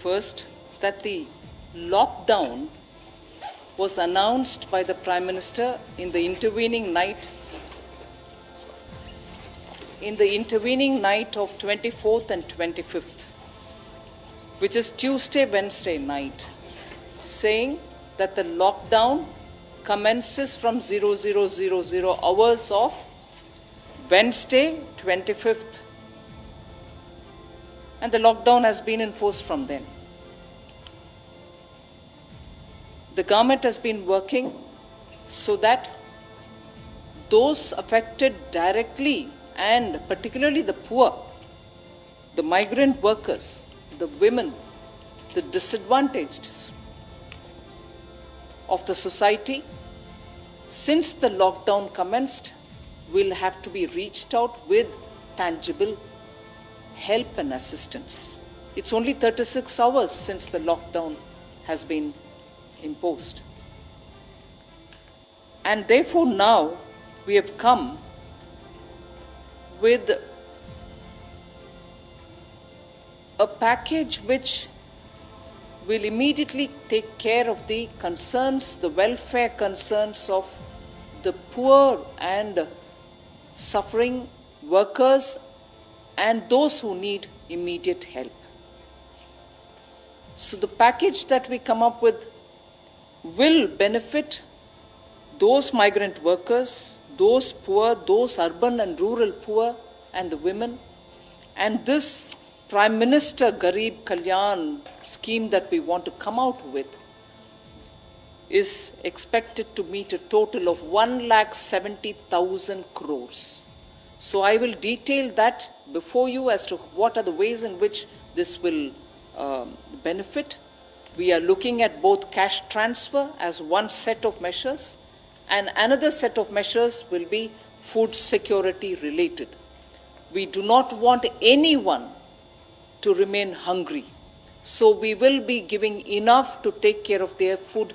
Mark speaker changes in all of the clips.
Speaker 1: first that the lockdown was announced by the Prime Minister in the intervening night of 24th and 25th, which is Tuesday, Wednesday night, saying that the lockdown commences from 0000 hours of Wednesday, 25th, and the lockdown has been enforced from then. The government has been working so that those affected directly, and particularly the poor, the migrant workers, the women, the disadvantaged of the society, since the lockdown commenced, will have to be reached out with tangible help and assistance. It's only 36 hours since the lockdown has been imposed. And therefore now we have come with a package which will immediately take care of the concerns, the welfare concerns of the poor and suffering workers and those who need immediate help. So the package that we come up with will benefit those migrant workers, those poor, those urban and rural poor, and the women. And this Prime Minister Garib Kalyan scheme that we want to come out with is expected to meet a total of 1,70,000 crores. So I will detail that before you as to what are the ways in which this will benefit. We are looking at both cash transfer as one set of measures, and another set of measures will be food security related. We do not want anyone to remain hungry. So we will be giving enough to take care of their food,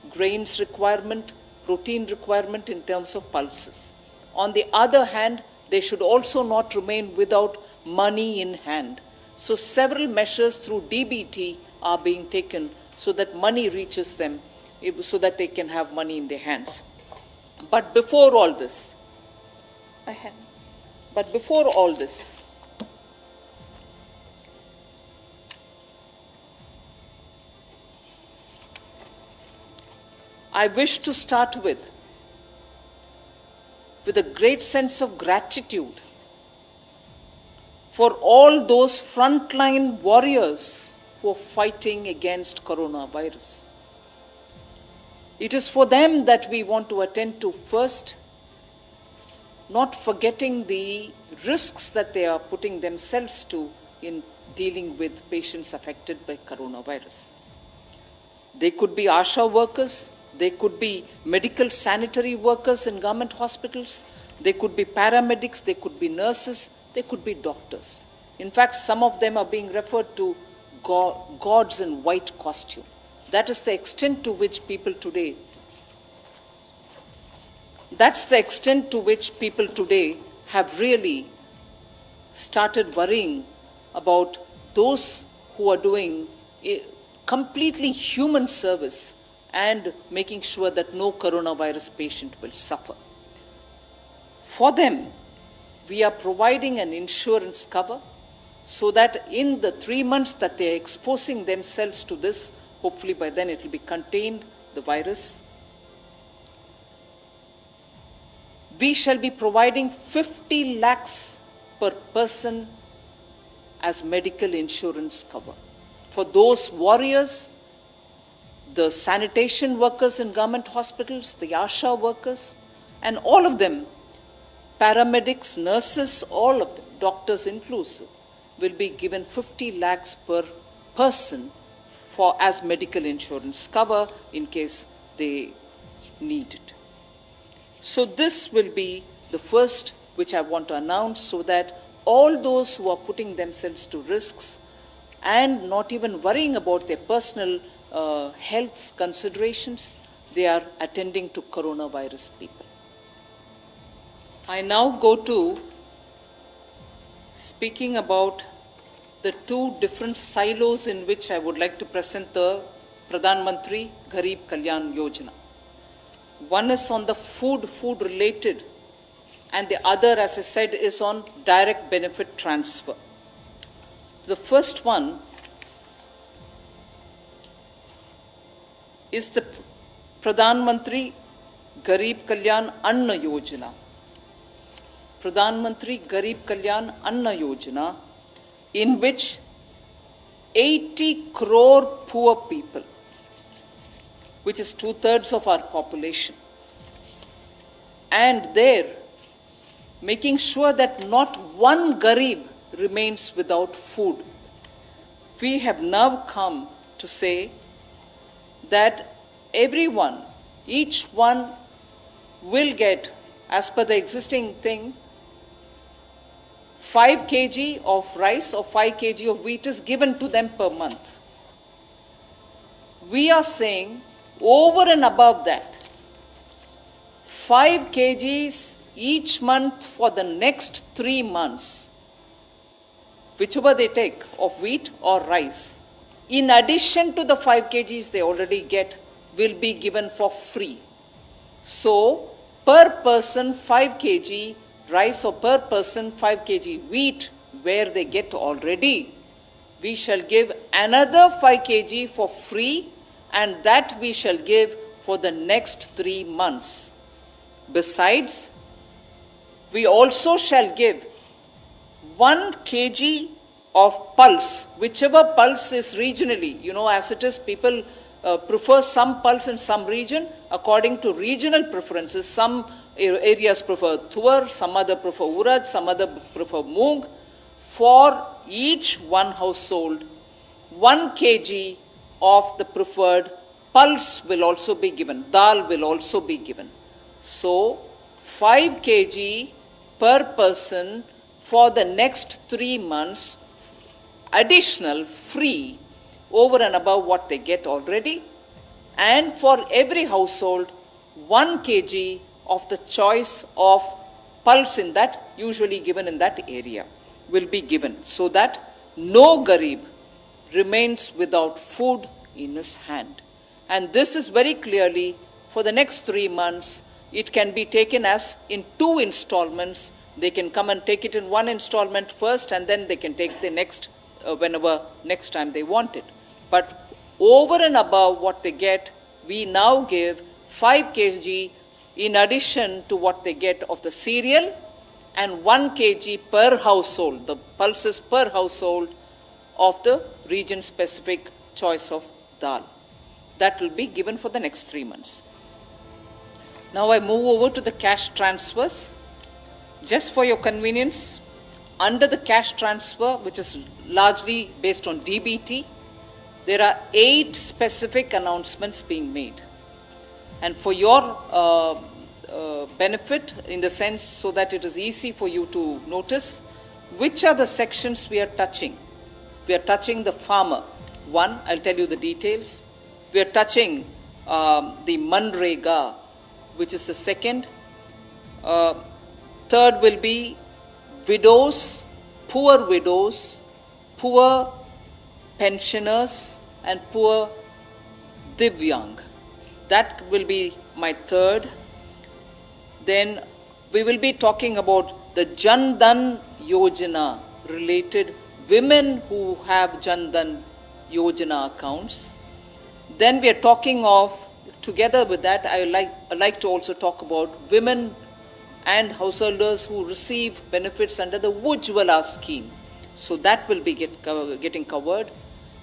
Speaker 1: grains requirement, protein requirement in terms of pulses. On the other hand, they should also not remain without money in hand. So several measures through DBT are being taken so that money reaches them, so that they can have money in their hands. But before all this, I wish to start with a great sense of gratitude for all those frontline warriors who are fighting against coronavirus. It is for them that we want to attend to first, not forgetting the risks that they are putting themselves to in dealing with patients affected by coronavirus. They could be ASHA workers, they could be medical sanitary workers in government hospitals, they could be paramedics, they could be nurses, they could be doctors. In fact, some of them are being referred to gods in white costume. That is the extent to which people today, have really started worrying about those who are doing a completely human service and making sure that no coronavirus patient will suffer. For them, we are providing an insurance cover so that in the 3 months that they are exposing themselves to this, hopefully by then it will be contained, the virus. We shall be providing 50 lakhs per person as medical insurance cover. For those warriors, the sanitation workers in government hospitals, the ASHA workers, and all of them, paramedics, nurses, all of them, doctors inclusive, will be given 50 lakhs per person as medical insurance cover in case they need it. So this will be the first which I want to announce, so that all those who are putting themselves to risks and not even worrying about their personal health considerations, they are attending to coronavirus people. I now go to speaking about the two different silos in which I would like to present the Pradhan Mantri Garib Kalyan Yojana. One is on the food related, and the other, as I said, is on direct benefit transfer. The first one is the Pradhan Mantri Garib Kalyan Anna Yojana. Pradhan Mantri Garib Kalyan Anna Yojana, in which 80 crore poor people, which is 2/3 of our population, and there making sure that not one Garib remains without food. We have now come to say that everyone, each one will get, as per the existing thing, 5 kg of rice or 5 kg of wheat is given to them per month. We are saying over and above that, 5 kgs each month for the next 3 months, whichever they take of wheat or rice, in addition to the 5 kgs they already get, will be given for free. So, per person 5 kg rice or per person 5 kg wheat, where they get already, we shall give another 5 kg for free, and that we shall give for the next 3 months. Besides, we also shall give 1 kg of pulse, whichever pulse is regionally, as it is, people prefer some pulse in some region according to regional preferences. Some areas prefer tuar, some other prefer urad, some other prefer moong. For each one household, 1 kg of the preferred pulse will also be given, dal will also be given. So, 5 kg per person for the next 3 months, additional, free, over and above what they get already, and for every household 1 kg of the choice of pulse in that, usually given in that area, will be given, so that no Garib remains without food in his hand. And this is very clearly for the next 3 months. It can be taken as in 2 installments. They can come and take it in 1 installment first, and then they can take the next whenever next time they want it. But over and above what they get, we now give 5 kg in addition to what they get of the cereal, and 1 kg per household, the pulses per household of the region-specific choice of dal. That will be given for the next 3 months. Now I move over to the cash transfers. Just for your convenience, under the cash transfer, which is largely based on DBT, there are 8 specific announcements being made. And for your benefit, in the sense so that it is easy for you to notice, which are the sections we are touching. We are touching the farmer. 1, I'll tell you the details. We are touching the Manrega, which is the second. Third will be widows, poor pensioners, and poor Divyang. That will be my third. Then we will be talking about the Jan Dhan Yojana related women who have Jan Dhan Yojana accounts. Then we are talking of, together with that, I like to also talk about women and householders who receive benefits under the Ujjwala scheme. So that will be getting covered.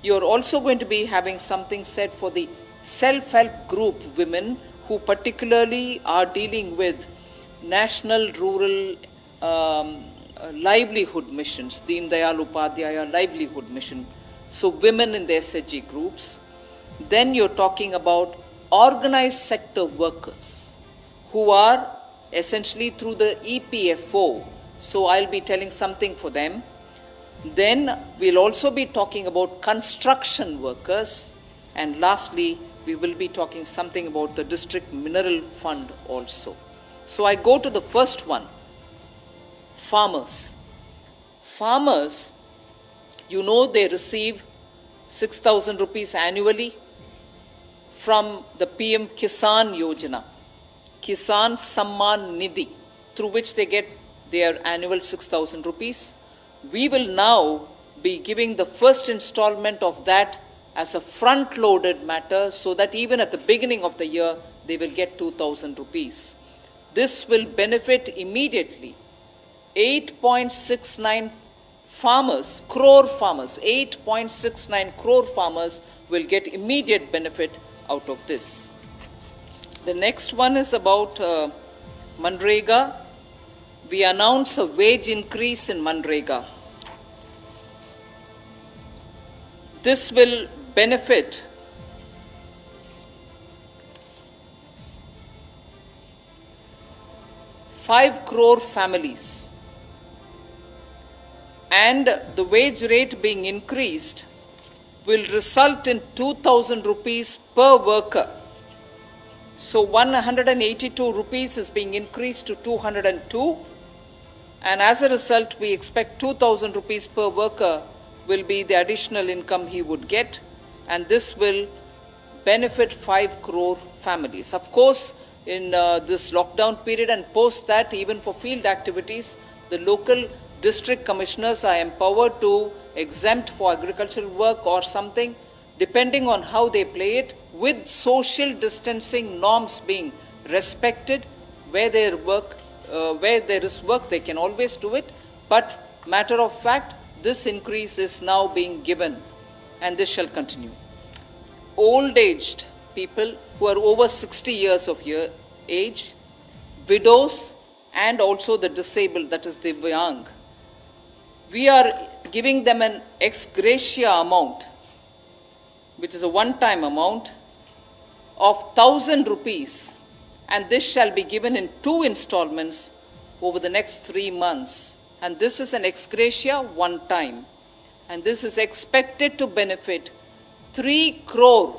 Speaker 1: You are also going to be having something said for the self-help group women who particularly are dealing with National Rural Livelihood Missions, Deen Dayal Upadhyaya Livelihood Mission. So women in the SHG groups. Then you're talking about organized sector workers who are essentially through the EPFO. So I'll be telling something for them. Then we'll also be talking about construction workers. And lastly, we will be talking something about the District Mineral Fund also. So I go to the first one, farmers. Farmers You know they receive 6,000 rupees annually from the PM Kisan Yojana, Kisan Samman Nidhi, through which they get their annual 6,000 rupees. We will now be giving the first installment of that as a front-loaded matter so that even at the beginning of the year, they will get 2,000 rupees. This will benefit immediately 8.69 crore farmers, 8.69 crore farmers will get immediate benefit out of this. The next one is about Manrega. We announce a wage increase in Manrega. This will benefit 5 crore families. And the wage rate being increased will result in 2,000 rupees per worker. So 182 rupees is being increased to 202. And as a result, we expect 2,000 rupees per worker will be the additional income he would get. And this will benefit 5 crore families. Of course, in this lockdown period and post that, even for field activities, the local district commissioners are empowered to exempt for agricultural work or something, depending on how they play it, with social distancing norms being respected. Where there is work, they can always do it. But matter of fact, this increase is now being given, and this shall continue. Old-aged people who are over 60 years of age, widows, and also the disabled, that is the Divyang, we are giving them an ex gratia amount, which is a one-time amount of 1,000 rupees, and this shall be given in 2 installments over the next 3 months. And this is an ex gratia one time, and this is expected to benefit 3 crore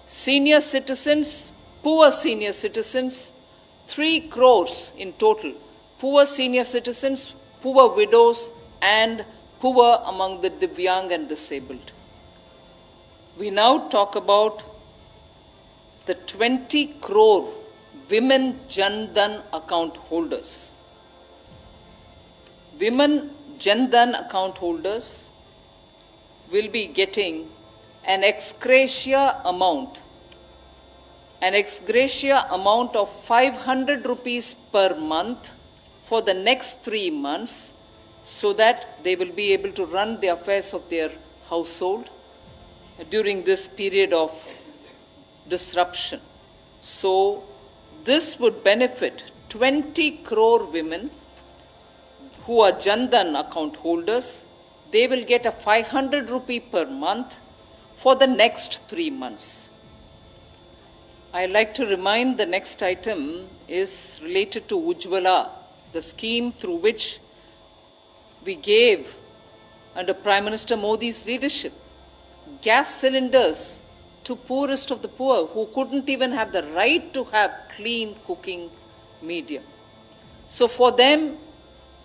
Speaker 1: senior citizens, poor senior citizens, 3 crores in total, poor senior citizens, poor widows, and poor among the Divyang and disabled. We now talk about the 20 crore women Jan Dhan account holders. Women Jan Dhan account holders will be getting an ex gratia amount of 500 rupees per month for the next 3 months, so that they will be able to run the affairs of their household during this period of disruption. So this would benefit 20 crore women who are Jan Dhan account holders. They will get a 500 rupee per month for the next 3 months. I like to remind the next item is related to Ujjwala, the scheme through which we gave, under Prime Minister Modi's leadership, gas cylinders to poorest of the poor who couldn't even have the right to have clean cooking medium. So for them,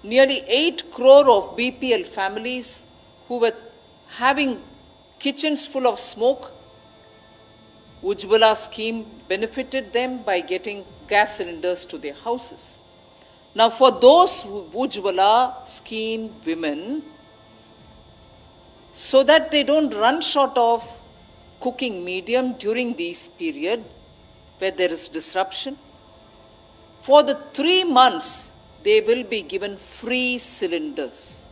Speaker 1: nearly 8 crore of BPL families who were having kitchens full of smoke, Ujjwala scheme benefited them by getting gas cylinders to their houses. Now for those Ujjwala scheme women, so that they don't run short of cooking medium during this period where there is disruption, for the 3 months they will be given free cylinders.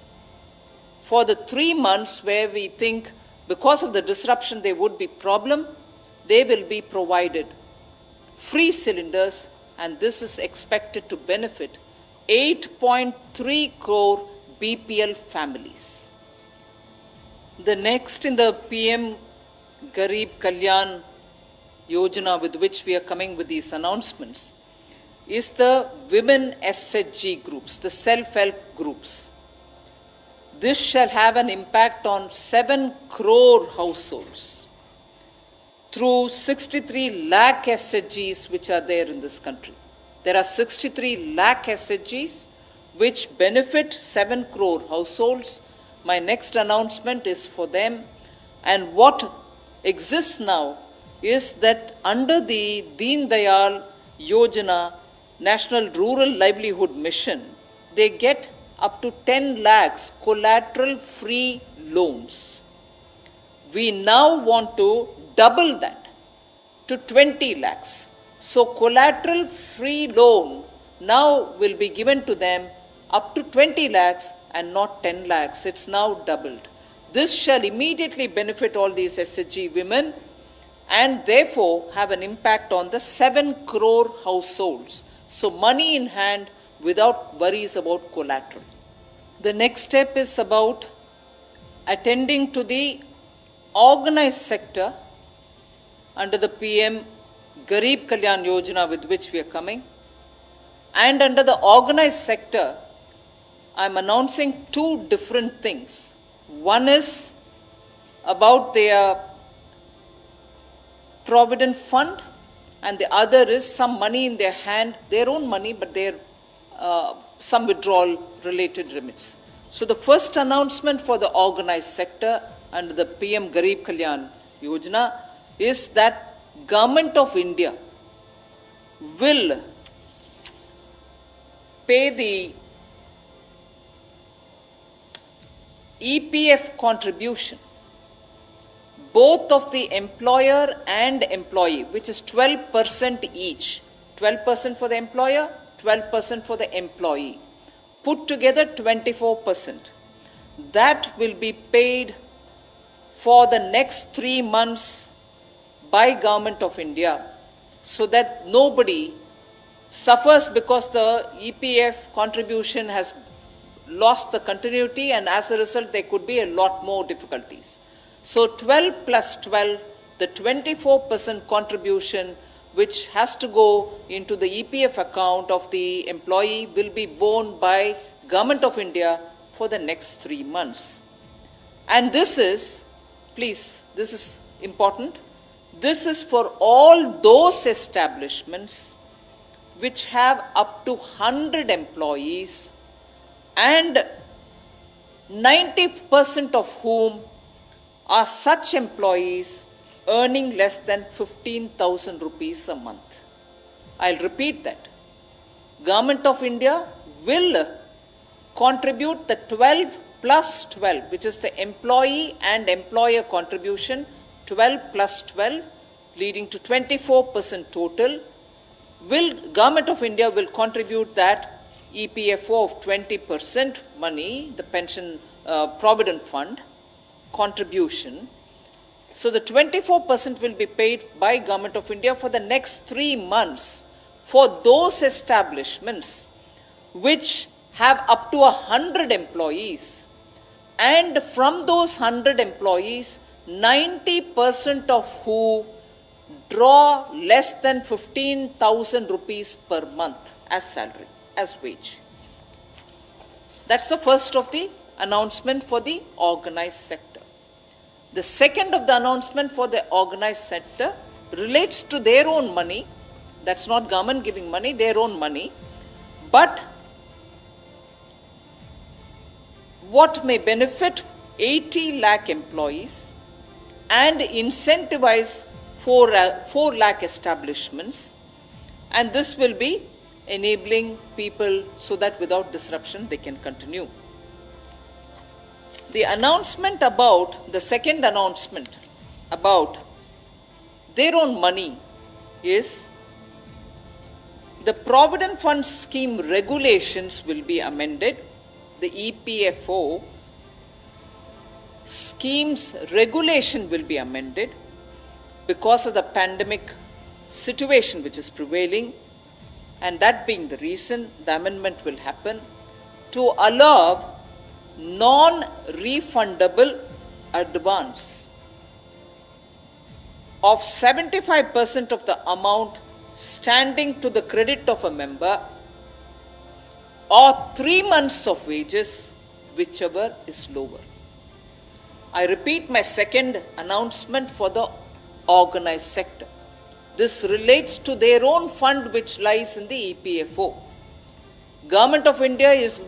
Speaker 1: For the 3 months where we think because of the disruption there would be problem, they will be provided free cylinders, and this is expected to benefit 8.3 crore BPL families. The next in the PM Garib Kalyan Yojana, with which we are coming with these announcements, is the women SHG groups, the self-help groups. This shall have an impact on 7 crore households through 63 lakh SHGs which are there in this country. There are 63 lakh SHGs which benefit 7 crore households. my next announcement is for them. And what exists now is that under the Deen Dayal Yojana National Rural Livelihood Mission, they get up to 10 lakhs collateral-free loans. We now want to double that to 20 lakhs. So collateral-free loan now will be given to them up to 20 lakhs and not 10 lakhs. It's now doubled. This shall immediately benefit all these SHG women and therefore have an impact on the 7 crore households. So money in hand without worries about collateral. The next step is about attending to the organized sector under the PM Garib Kalyan Yojana with which we are coming. And under the organized sector, I am announcing two different things. One is about their provident fund, and the other is some money in their hand, their own money, but their some withdrawal related limits. So the first announcement for the organized sector under the PM Garib Kalyan Yojana is that Government of India will pay the EPF contribution, both of the employer and employee, which is 12% each. 12% for the employer, 12% for the employee. Put together 24%. That will be paid for the next 3 months by Government of India, so that nobody suffers because the EPF contribution has lost the continuity, and as a result there could be a lot more difficulties. So 12 plus 12, the 24% contribution which has to go into the EPF account of the employee will be borne by Government of India for the next 3 months. And this is, please, this is important, this is for all those establishments which have up to 100 employees and 90% of whom are such employees earning less than 15,000 rupees a month. I'll repeat that. Government of India will contribute the 12 plus 12, which is the employee and employer contribution, 12 plus 12, leading to 24% total. Government of India will contribute that EPFO of 20% money, the pension provident fund contribution. So the 24% will be paid by Government of India for the next 3 months for those establishments which have up to 100 employees. And from those 100 employees, 90% of who draw less than 15,000 rupees per month as salary, as wage. That's the first of the announcement for the organized sector. The second of the announcement for the organized sector relates to their own money. That's not government giving money, their own money. But what may benefit 80 lakh employees and incentivize 4 lakh establishments, and this will be enabling people so that without disruption they can continue. The announcement about, the second announcement about their own money is the Provident Fund Scheme regulations will be amended. The EPFO schemes regulation will be amended because of the pandemic situation which is prevailing, and that being the reason the amendment will happen to allow non-refundable advance of 75% of the amount standing to the credit of a member or 3 months of wages, whichever is lower. I repeat my second announcement for the organized sector. This relates to their own fund which lies in the EPFO. Government of India is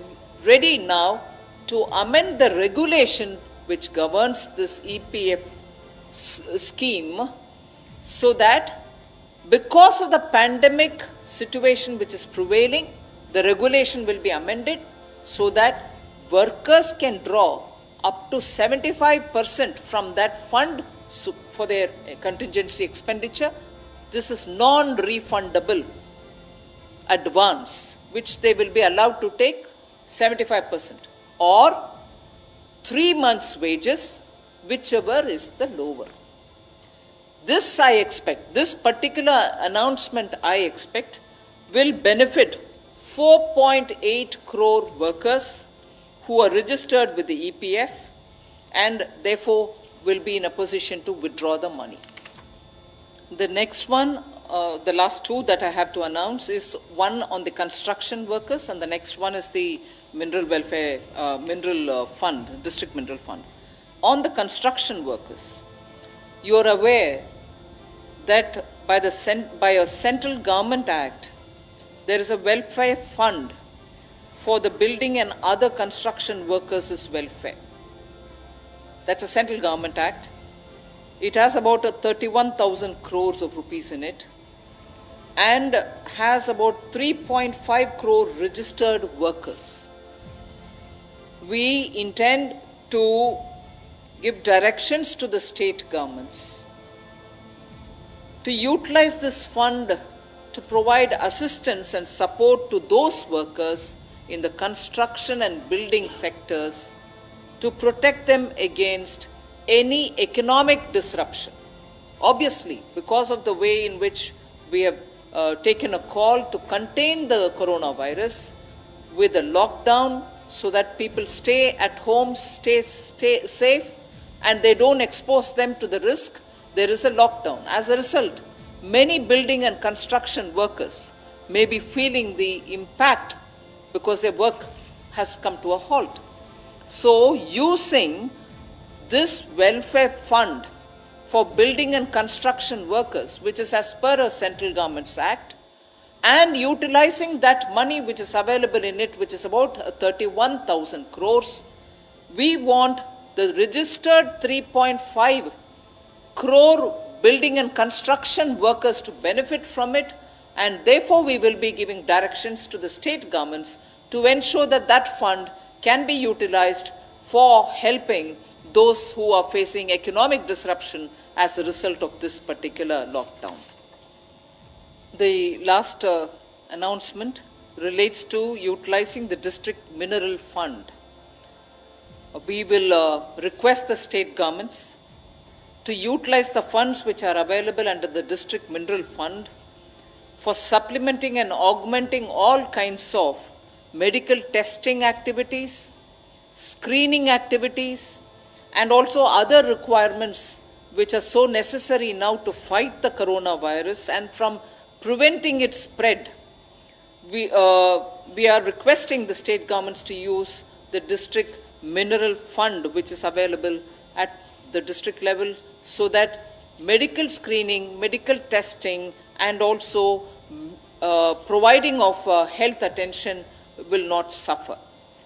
Speaker 1: ready now to amend the regulation which governs this EPF scheme so that because of the pandemic situation which is prevailing, the regulation will be amended so that workers can draw up to 75% from that fund for their contingency expenditure. This is non-refundable advance which they will be allowed to take 75% or 3 months' wages, whichever is the lower. This I expect, this particular announcement I expect will benefit 4.8 crore workers who are registered with the EPF and therefore will be in a position to withdraw the money. The next one, the last two that I have to announce is one on the construction workers and the next one is the mineral welfare, fund, district mineral fund. On the construction workers, you are aware that by a central government act, there is a welfare fund for the building and other construction workers' welfare. That's a central government act. It has about 31,000 crores of rupees in it and has about 3.5 crore registered workers. We intend to give directions to the state governments to utilize this fund to provide assistance and support to those workers in the construction and building sectors to protect them against any economic disruption. Obviously, because of the way in which we have taken a call to contain the coronavirus with a lockdown so that people stay at home, stay safe, and they don't expose them to the risk, there is a lockdown. As a result, many building and construction workers may be feeling the impact because their work has come to a halt. So, using this welfare fund for building and construction workers, which is as per a central government's act, and utilizing that money which is available in it, which is about 31,000 crores, we want the registered 3.5 crore building and construction workers to benefit from it, and therefore we will be giving directions to the state governments to ensure that that fund can be utilized for helping those who are facing economic disruption as a result of this particular lockdown. The last announcement relates to utilizing the district mineral fund. We will request the state governments to utilize the funds which are available under the district mineral fund for supplementing and augmenting all kinds of medical testing activities, screening activities, and also other requirements which are so necessary now to fight the coronavirus and from preventing its spread. We are requesting the state governments to use the district mineral fund which is available at the district level so that medical screening, medical testing, and also providing of health attention will not suffer.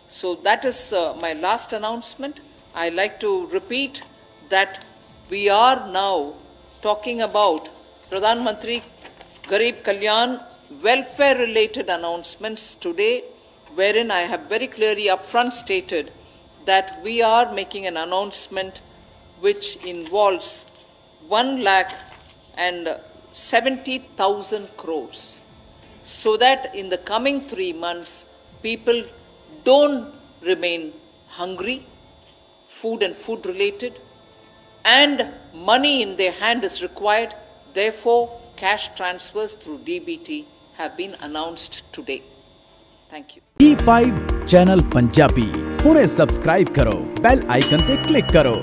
Speaker 1: So that is my last announcement. I like to repeat that we are now talking about Pradhan Mantri Garib Kalyan welfare related announcements today, wherein I have very clearly upfront stated that we are making an announcement which involves 1,70,000 crores, so that in the coming 3 months, people don't remain hungry, food and food related, and money in their hand is required. Therefore, cash transfers through DBT have been announced today. Thank you.
Speaker 2: E5 channel Punjabi हुणे subscribe करो, bell icon ते click करो।